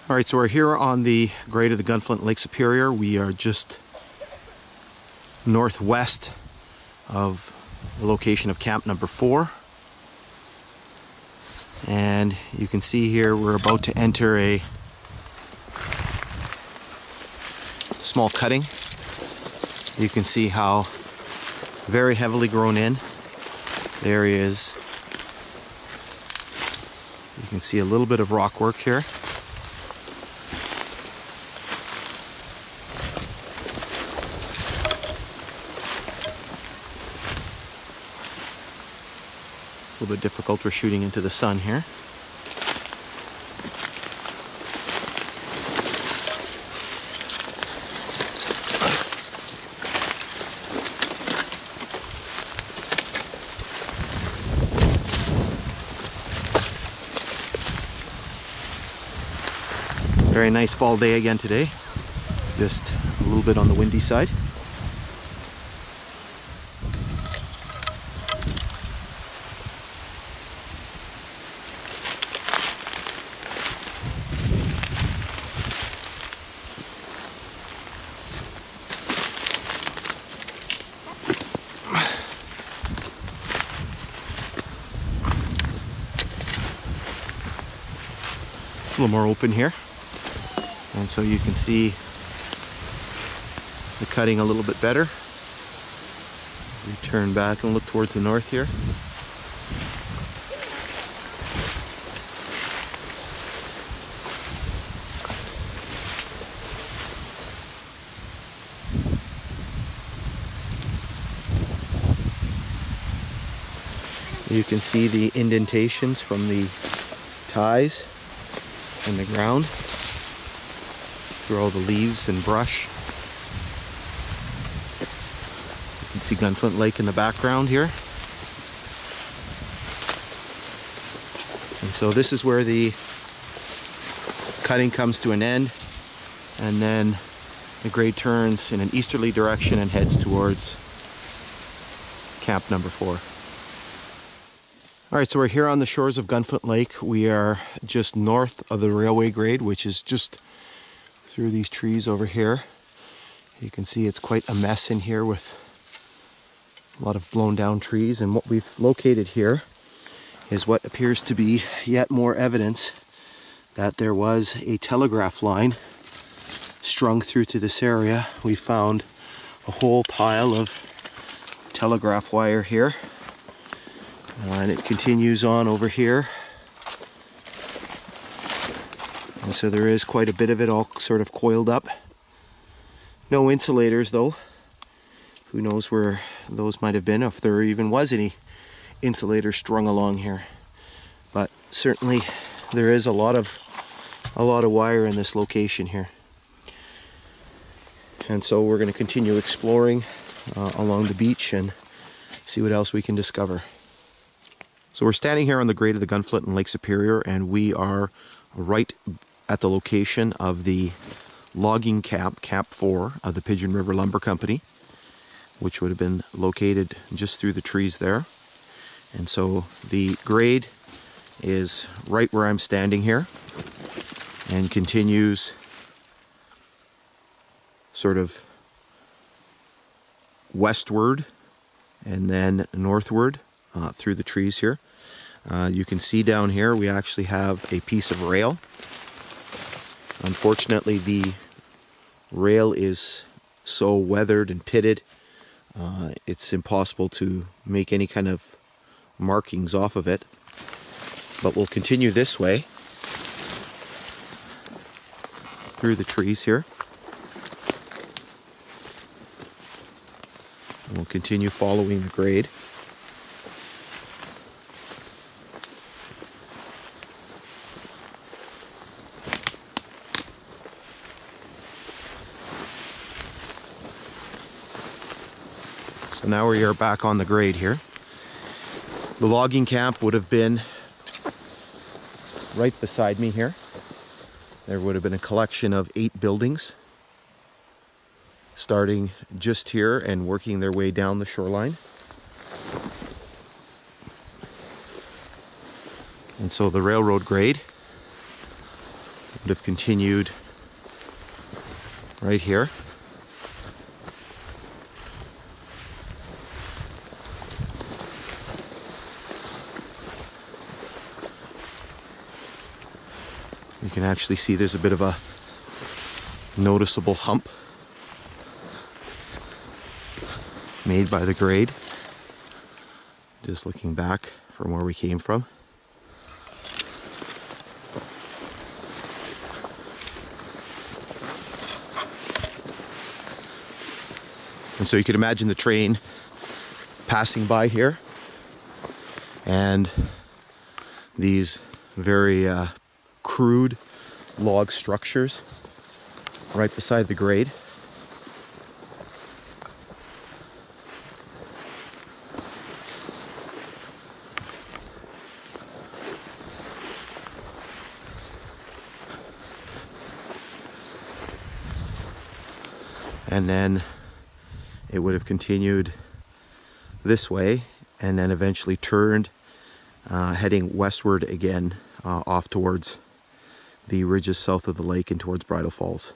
All right, so we're here on the grade of the Gunflint Lake Superior. We are just northwest of the location of camp number 4. And you can see here we're about to enter a small cutting. You can see how very heavily grown in. There is, you can see a little bit of rock work here. It's a little bit difficult, we're shooting into the sun here. Very nice fall day again today, just a little bit on the windy side. It's a little more open here. And so you can see the cutting a little bit better. We turn back and look towards the north here. You can see the indentations from the ties in the ground through all the leaves and brush. You can see Gunflint Lake in the background here. And so this is where the cutting comes to an end, and then the grade turns in an easterly direction and heads towards camp number 4. All right, so we're here on the shores of Gunflint Lake. We are just north of the railway grade, which is just through these trees over here. You can see it's quite a mess in here with a lot of blown down trees, and what we've located here is what appears to be yet more evidence that there was a telegraph line strung through to this area. We found a whole pile of telegraph wire here, and it continues on over here. And so there is quite a bit of it all sort of coiled up. No insulators though. Who knows where those might have been, if there even was any insulator strung along here. But certainly there is a lot of wire in this location here. And so we're going to continue exploring along the beach and see what else we can discover. So we're standing here on the grade of the Gunflint and Lake Superior, and we are right at the location of the logging camp, Camp 4 of the Pigeon River Lumber Company, which would have been located just through the trees there. And so the grade is right where I'm standing here and continues sort of westward and then northward through the trees here. You can see down here we actually have a piece of rail. Unfortunately, the rail is so weathered and pitted, it's impossible to make any kind of markings off of it. But we'll continue this way through the trees here. And we'll continue following the grade. So now we are back on the grade here. The logging camp would have been right beside me here. There would have been a collection of 8 buildings starting just here and working their way down the shoreline. And so the railroad grade would have continued right here. You can actually see there's a bit of a noticeable hump made by the grade, just looking back from where we came from. And so you could imagine the train passing by here, and these very crude log structures right beside the grade. And then it would have continued this way and then eventually turned heading westward again off towards the ridges south of the lake and towards Bridal Falls.